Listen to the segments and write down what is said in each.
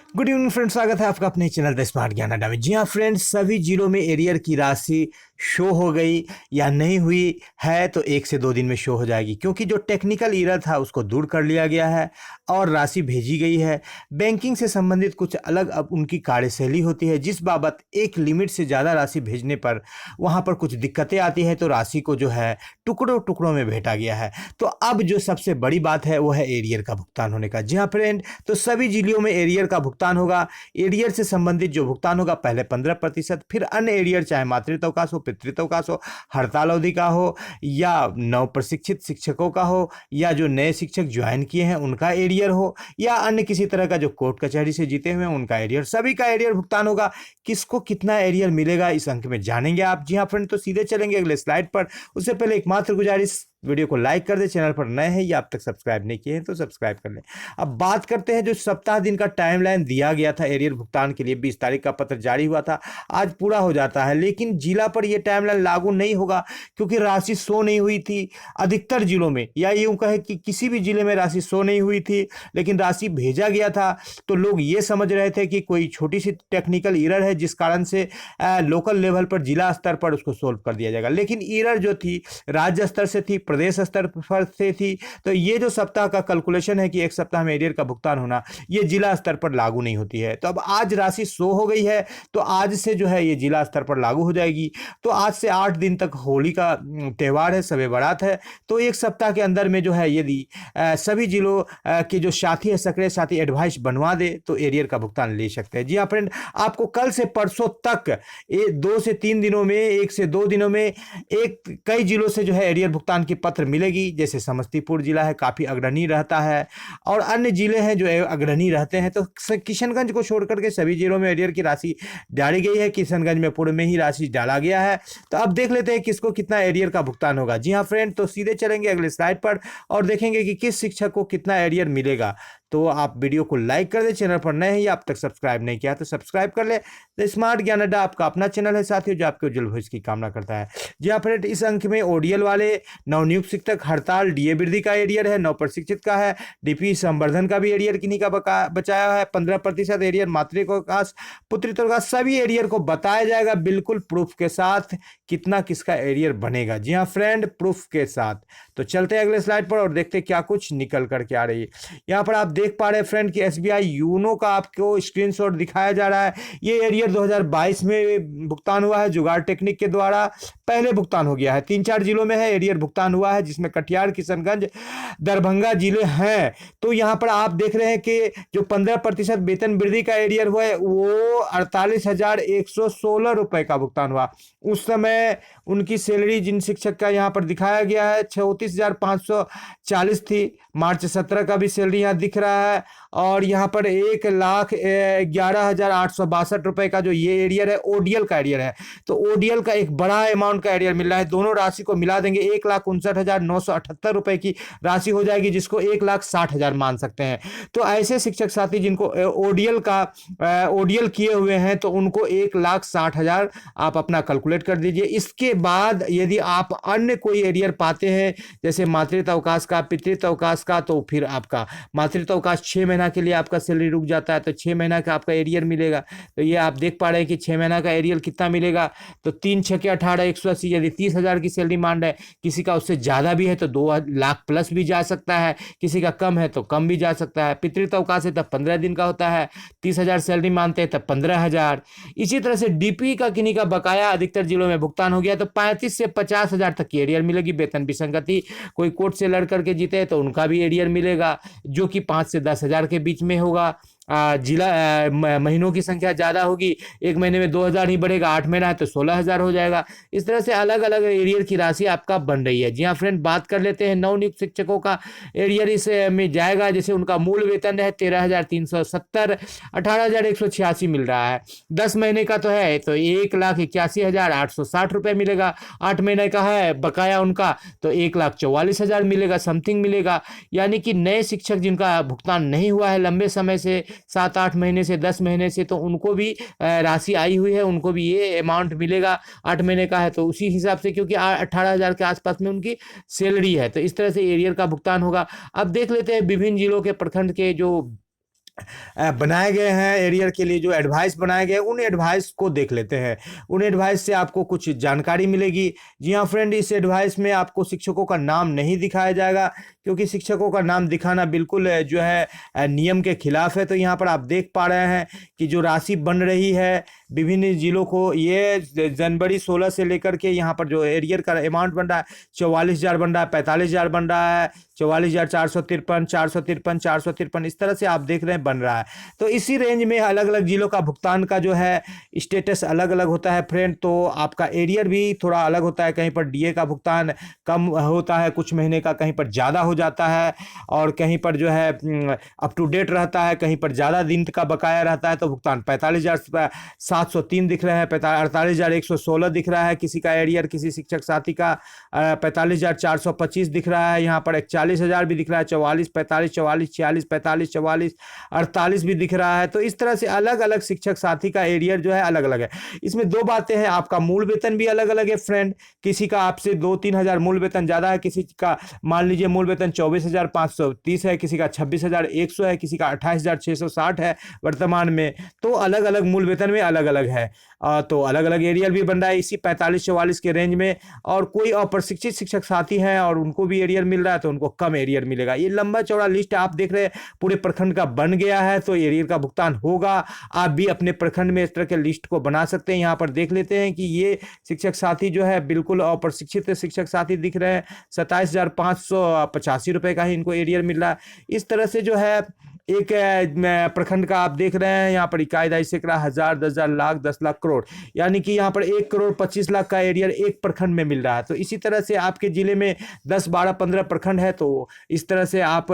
Good evening friends, स्वागत है आपका अपने चैनल द स्मार्ट ज्ञान अड्डा में। जी हाँ फ्रेंड्स, सभी जिलों में एरियर की राशि शो हो गई या नहीं हुई है तो 1 से 2 दिन में शो हो जाएगी, क्योंकि जो टेक्निकल एरर था उसको दूर कर लिया गया है और राशि भेजी गई है। बैंकिंग से संबंधित कुछ अलग अब उनकी कार्यशैली होती है, जिस बाबत एक लिमिट से ज़्यादा राशि भेजने पर वहाँ पर कुछ दिक्कतें आती है, तो राशि को जो है टुकड़ों टुकड़ों में भेटा गया है। तो अब जो सबसे बड़ी बात है वो है एरियर का भुगतान होने का। जी हाँ फ्रेंड, तो सभी जिलों में एरियर का भुगतान होगा। एरियर से संबंधित जो भुगतान होगा, पहले 15%, फिर अन्य एरियर चाहे मातृत्व अवकाश हो, पितृत्व अवकाश हो, हड़ताल अवधि का हो, या नव प्रशिक्षित शिक्षकों का हो, या जो नए शिक्षक ज्वाइन किए हैं उनका एरियर हो, या अन्य किसी तरह का जो कोर्ट कचहरी से जीते हुए हैं उनका एरियर, सभी का एरियर भुगतान होगा। किसको कितना एरियर मिलेगा इस अंक में जानेंगे आप। जी हाँ फ्रेंड, तो सीधे चलेंगे अगले स्लाइड पर। उससे पहले एक मात्र गुजारिश, वीडियो को लाइक कर दे, चैनल पर नए हैं या अब तक सब्सक्राइब नहीं किए हैं तो सब्सक्राइब कर लें। अब बात करते हैं जो सप्ताह दिन का टाइमलाइन दिया गया था एरियर भुगतान के लिए। 20 तारीख का पत्र जारी हुआ था, आज पूरा हो जाता है, लेकिन जिला पर यह टाइमलाइन लागू नहीं होगा क्योंकि राशि शो नहीं हुई थी अधिकतर जिलों में, या यूं कहे कि किसी भी जिले में राशि शो नहीं हुई थी, लेकिन राशि भेजा गया था। तो लोग ये समझ रहे थे कि कोई छोटी सी टेक्निकल एरर है जिस कारण से लोकल लेवल पर, जिला स्तर पर उसको सोल्व कर दिया जाएगा, लेकिन एरर जो थी राज्य स्तर से थी, प्रदेश स्तर पर से थी। तो ये जो सप्ताह का कैलकुलेशन है कि एक सप्ताह में एरियर का भुगतान होना, ये जिला स्तर पर लागू नहीं होती है। तो अब आज राशि शो हो गई है, तो आज से जो है ये जिला स्तर पर लागू हो जाएगी। तो आज से 8 दिन तक होली का त्यौहार है, शब बारात है। तो एक सप्ताह के अंदर में जो है यदि सभी जिलों के जो साथी है, सक्रिय साथी एडवाइस बनवा दे तो एरियर का भुगतान ले सकते हैं। जी हाँ फ्रेंड, आपको कल से परसों तक 2 से 3 दिनों में, 1 से 2 दिनों में कई जिलों से जो है एरियर भुगतान की पत्र मिलेगी। जैसे समस्तीपुर जिला है, काफ़ी अग्रणी रहता है, और अन्य जिले हैं जो अग्रणी रहते हैं। तो किशनगंज को छोड़ करके सभी जिलों में एरियर की राशि डाली गई है। किशनगंज में पूर्व में ही राशि डाला गया है। तो अब देख लेते हैं किसको कितना एरियर का भुगतान होगा। जी हाँ फ्रेंड, तो सीधे चलेंगे अगले स्लाइड पर और देखेंगे कि किस शिक्षक को कितना एरियर मिलेगा। तो आप वीडियो को लाइक कर दें, चैनल पर नए हैं या अब तक सब्सक्राइब नहीं किया तो सब्सक्राइब कर ले। तो स्मार्ट ज्ञान अड्डा आपका अपना चैनल है साथियों, जो आपके उज्जवल भविष्य की कामना करता है। जी हाँ फ्रेंड, इस अंक में ओडीएल वाले नवनियुक्त शिक्षक हड़ताल, डीए वृद्धि का एरियर है, नव प्रशिक्षित का है, डीपी संवर्धन का भी एरियर किन्हीं का बचाया है, 15% एरियर मातृत्व अवकाश, पुत्रित्व अवकाश, सभी एरियर को बताया जाएगा बिल्कुल प्रूफ के साथ कितना किसका एरियर बनेगा। जी हाँ फ्रेंड, प्रूफ के साथ। तो चलते हैं अगले स्लाइड पर और देखते हैं क्या कुछ निकल करके आ रही है। यहाँ पर आप देख पा रहे हैं फ्रेंड कि एसबीआई यूनो का आपको स्क्रीनशॉट दिखाया जा रहा है। ये एरियर 2022 में भुगतान हुआ है, जुगाड़ टेक्निक के द्वारा पहले भुगतान हो गया है। 3-4 जिलों में है एरियर भुगतान हुआ है, जिसमें कटिहार, किशनगंज, दरभंगा जिले हैं। तो यहाँ पर आप देख रहे हैं कि जो 15% वेतन वृद्धि का एरियर हुआ है वो 48,116 रुपए का भुगतान हुआ। उस समय उनकी सैलरी जिन शिक्षक का यहाँ पर दिखाया गया है 34,540 थी। मार्च 17 का भी सैलरी यहाँ दिख रहा है, और यहाँ पर 1,11,862 रुपए का जो ये एरियर है ओडीएल का एरियर है। तो ओडीएल का एक बड़ा अमाउंट का एरियर मिल रहा है। दोनों राशि को मिला देंगे 1,59,978 रुपए की राशि हो जाएगी, जिसको 1,60,000 मान सकते हैं। तो ऐसे शिक्षक साथी जिनको ओडीएल किए हुए हैं तो उनको 1,60,000 आप अपना कैलकुलेट कर दीजिए। इसके बाद यदि आप अन्य कोई एरियर पाते हैं, जैसे मातृत्व अवकाश का, पितृत्व अवकाश का, तो फिर आपका मातृत्व अवकाश 6 महीना के लिए आपका सैलरी रुक जाता है, तो 6 महीना का आपका एरियर मिलेगा। तो ये आप देख पा रहे हैं कि 6 महीना का एरियर कितना मिलेगा। तो 3 6 के 18, 180, यदि 30,000 की सैलरी मान रहे, किसी का उससे ज़्यादा भी है तो 2 लाख प्लस भी जा सकता है, किसी का कम है तो कम भी जा सकता है। पितृत्व अवकाश है तब 15 दिन का होता है, 30,000 सैलरी मानते हैं तब 15,000। इसी तरह से डीपी का किन्हीं का बकाया अधिकतर जिलों में भुगतान हो गया तो 35 से 50,000 तक की एरियर मिलेगी। वेतन विसंगति, कोई कोर्ट से लड़ करके जीते तो उनका भी एरियर मिलेगा, जो कि 5 से 10,000 के बीच में होगा। जिला महीनों की संख्या ज़्यादा होगी, 1 महीने में 2,000 ही बढ़ेगा, 8 महीना है तो 16,000 हो जाएगा। इस तरह से अलग अलग एरियर की राशि आपका बन रही है। जी हाँ फ्रेंड, बात कर लेते हैं नवनियुक्त शिक्षकों का एरियर इस में जाएगा। जैसे उनका मूल वेतन है 13,370, 18,186 मिल रहा है। 10 महीने का तो है तो 1,81,860 रुपये मिलेगा। 8 महीने का है बकाया उनका तो 1,44,000 मिलेगा, समथिंग मिलेगा। यानी कि नए शिक्षक जिनका भुगतान नहीं हुआ है लंबे समय से, 7-8 महीने से, 10 महीने से, तो उनको भी राशि आई हुई है, उनको भी ये अमाउंट मिलेगा। 8 महीने का है तो उसी हिसाब से, क्योंकि 18,000 के आसपास में उनकी सैलरी है। तो इस तरह से एरियर का भुगतान होगा। अब देख लेते हैं विभिन्न जिलों के प्रखंड के जो बनाए गए हैं एरियर के लिए, जो एडवाइस बनाए गए उन एडवाइस को देख लेते हैं। उन एडवाइस से आपको कुछ जानकारी मिलेगी। जी हाँ फ्रेंड, इस एडवाइस में आपको शिक्षकों का नाम नहीं दिखाया जाएगा, क्योंकि शिक्षकों का नाम दिखाना बिल्कुल जो है नियम के खिलाफ है। तो यहाँ पर आप देख पा रहे हैं कि जो राशि बन रही है विभिन्न जिलों को, ये जनवरी 16 से लेकर के यहाँ पर जो एरियर का अमाउंट बन रहा है 44,000 बन रहा है, 45,000 बन रहा है, 44,453, 453, 453, इस तरह से आप देख रहे हैं बन रहा है। तो इसी रेंज में अलग अलग जिलों का भुगतान का जो है स्टेटस अलग अलग होता है फ्रेंड। तो आपका एरियर भी थोड़ा अलग होता है, कहीं पर डीए का भुगतान कम होता है कुछ महीने का, कहीं पर ज़्यादा हो जाता है, और कहीं पर जो है अप टू डेट रहता है, कहीं पर ज़्यादा दिन का बकाया रहता है। तो भुगतान 45,703 दिख रहा है, 48,116 दिख रहा है किसी का एरियर, किसी शिक्षक साथी का 45,425 दिख रहा है, यहाँ पर 41,000 भी दिख रहा है, 44, 45, 44, 46, 45, 44, 48 भी दिख रहा है। तो इस तरह से अलग अलग शिक्षक साथी का एरियर जो है अलग अलग है। इसमें दो बातें हैं, आपका मूल वेतन भी अलग अलग है फ्रेंड। किसी का आपसे 2-3 हज़ार मूल वेतन ज़्यादा है, किसी का मान लीजिए मूल वेतन 24,530 है, किसी का 26,100 है, किसी का 28,660 है वर्तमान में। तो अलग अलग मूल वेतन में अलग अलग है। तो अलग अलग एरियर भी बन रहा है इसी 45-44 के रेंज में। और कोई अप्रशिक्षित शिक्षक साथी हैं और उनको भी एरियर मिल रहा है तो उनको कम एरियर मिलेगा। ये लंबा चौड़ा लिस्ट आप देख रहे हैं पूरे प्रखंड का बन गया है, तो एरियर का भुगतान होगा। आप भी अपने प्रखंड में इस तरह के लिस्ट को बना सकते हैं। यहाँ पर देख लेते हैं कि ये शिक्षक साथी जो है बिल्कुल अप्रशिक्षित शिक्षक साथी दिख रहे हैं, 27,585 रुपये का ही इनको एरियर मिल रहा है। इस तरह से जो है एक प्रखंड का आप देख रहे हैं, यहाँ पर इकाईदारी सैकड़ा, 1,000, 10,000, लाख, 10 लाख, करोड़, यानी कि यहाँ पर 1 करोड़ 25 लाख का एरियर एक प्रखंड में मिल रहा है। तो इसी तरह से आपके जिले में 10, 12, 15 प्रखंड है, तो इस तरह से आप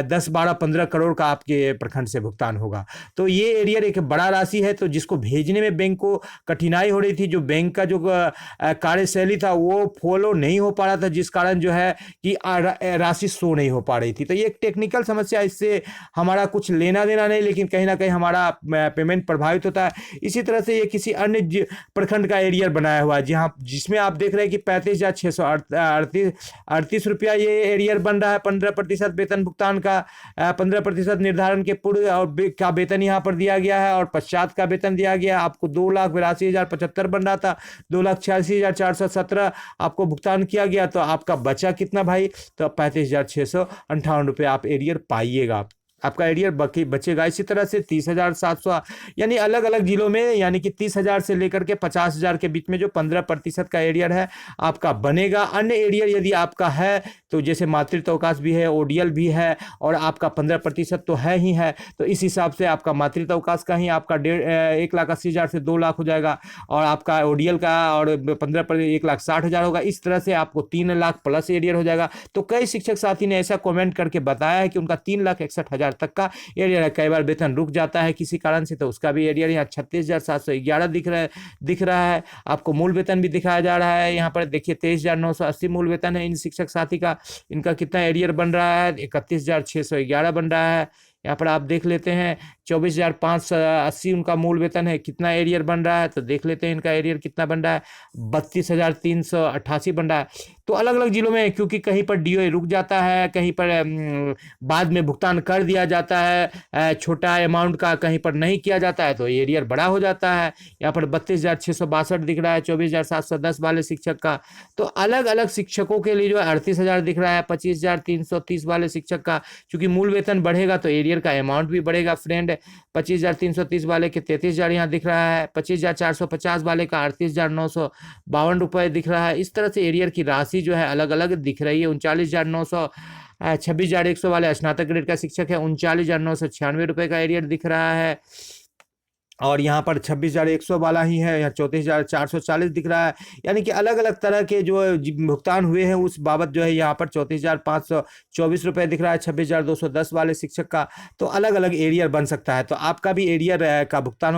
10, 12, 15 करोड़ का आपके प्रखंड से भुगतान होगा। तो ये एरियर एक बड़ा राशि है, तो जिसको भेजने में बैंक को कठिनाई हो रही थी, जो बैंक का जो कार्यशैली था वो फॉलो नहीं हो पा रहा था, जिस कारण जो है कि राशि शो नहीं हो पा रही थी। तो ये एक टेक्निकल समस्या, इससे हमारा कुछ लेना देना नहीं, लेकिन कहीं ना कहीं हमारा पेमेंट प्रभावित होता है। इसी तरह से ये किसी अन्य प्रखंड का एरियर बनाया हुआ है, जिसमें आप देख रहे हैं कि 35,638 रुपया ये एरियर बन रहा है। 15% वेतन भुगतान का 15% निर्धारण के पूर्व और का वेतन यहाँ पर दिया गया है, और पश्चात का वेतन दिया गया है। आपको 2,82,075 बन रहा था, 2,86,417 आपको भुगतान किया गया। तो आपका बचा कितना भाई? तो 35,658 रुपये आप एरियर पाइएगा, आपका एरियर बचेगा। इसी तरह से 30,700, यानी अलग अलग जिलों में, यानी कि 30,000 से लेकर के 50,000 के बीच में जो 15% का एरियर है आपका बनेगा। अन्य एरियर यदि आपका है तो जैसे मातृत्व अवकाश भी है, ओडीएल भी है, और आपका 15% तो है ही है, तो इस हिसाब से आपका मातृत्व अवकाश का ही आपका 1,80,000 से 2 लाख हो जाएगा, और आपका ओडीएल का और 15% 1,60,000 होगा। इस तरह से आपको 3 लाख प्लस एरियर हो जाएगा। तो कई शिक्षक साथी ने ऐसा कमेंट करके बताया है कि उनका 3,61,000 तक का एरियर है। कई बार वेतन रुक जाता है किसी कारण से, तो उसका भी एरियर यहाँ 36,711 दिख रहा है। आपको मूल वेतन भी दिखाया जा रहा है, यहाँ पर देखिए 23,980 मूल वेतन है इन शिक्षक साथी का। इनका कितना एरियर बन रहा है? 31,611 बन रहा है। यहाँ पर आप देख लेते हैं 24,580 उनका मूल वेतन है। कितना एरियर बन रहा है? तो देख लेते हैं इनका एरियर कितना बन रहा है, 32,388 बन रहा है। तो अलग अलग जिलों में, क्योंकि कहीं पर डीओ रुक जाता है, कहीं पर बाद में भुगतान कर दिया जाता है छोटा अमाउंट का, कहीं पर नहीं किया जाता है तो एरियर बड़ा हो जाता है। यहाँ पर 32,662 दिख रहा है 24,710 वाले शिक्षक का। तो अलग अलग शिक्षकों के लिए जो है 38,000 दिख रहा है 25,330 वाले शिक्षक का। चूंकि मूल वेतन बढ़ेगा तो एरियर का अमाउंट भी बढ़ेगा फ्रेंड। 25,330 वाले के 33,000 यहाँ दिख रहा है, 25,450 वाले का 38,952 रुपये दिख रहा है। इस तरह से एरियर की राशि जो है अलग अलग दिख रही है। 39,900 26,100 वाले स्नातक ग्रेड का शिक्षक है, 39,996 रुपये का एरियर दिख रहा है। और यहाँ पर 26,100 वाला ही है, यहाँ 34,440 दिख रहा है। यानी कि अलग अलग तरह के जो भुगतान हुए हैं उस बाबत जो है यहाँ पर 34,524 रुपये दिख रहा है 26,210 वाले शिक्षक का। तो अलग अलग एरियर बन सकता है। तो आपका भी एरियर का भुगतान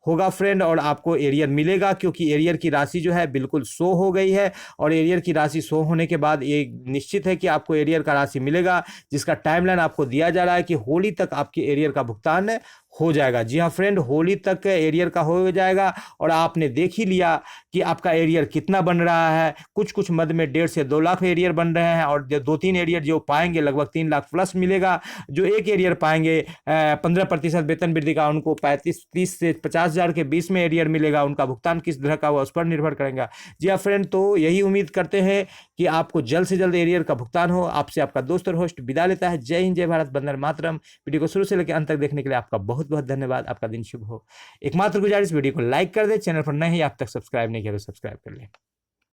होगा फ्रेंड, और आपको एरियर मिलेगा, क्योंकि एरियर की राशि जो है बिल्कुल शो हो गई है। और एरियर की राशि शो होने के बाद ये निश्चित है कि आपको एरियर का राशि मिलेगा, जिसका टाइमलाइन आपको दिया जा रहा है कि होली तक आपके एरियर का भुगतान हो जाएगा। जी हाँ फ्रेंड, होली तक एरियर का हो जाएगा और आपने देख ही लिया कि आपका एरियर कितना बन रहा है। कुछ कुछ मद में 1.5 से 2 लाख एरियर बन रहे हैं और जो 2-3 एरियर जो पाएंगे लगभग 3 लाख प्लस मिलेगा। जो एक एरियर पाएंगे 15% वेतन वृद्धि का, उनको 30 से 50 हज़ार के बीच में एरियर मिलेगा। उनका भुगतान किस तरह का हुआ उस पर निर्भर करेगा। जी हाँ फ्रेंड, तो यही उम्मीद करते हैं कि आपको जल्द से जल्द एरियर का भुगतान हो। आपसे आपका दोस्त और होस्ट विदा लेता है। जय हिंद, जय भारत, वंदे मातरम। वीडियो को शुरू से लेकर अंत तक देखने के लिए आपका बहुत बहुत धन्यवाद। आपका दिन शुभ हो। एकमात्र गुजारिश, वीडियो को लाइक कर दे, चैनल पर नए हैं आप तक सब्सक्राइब नहीं किया तो सब्सक्राइब कर ले।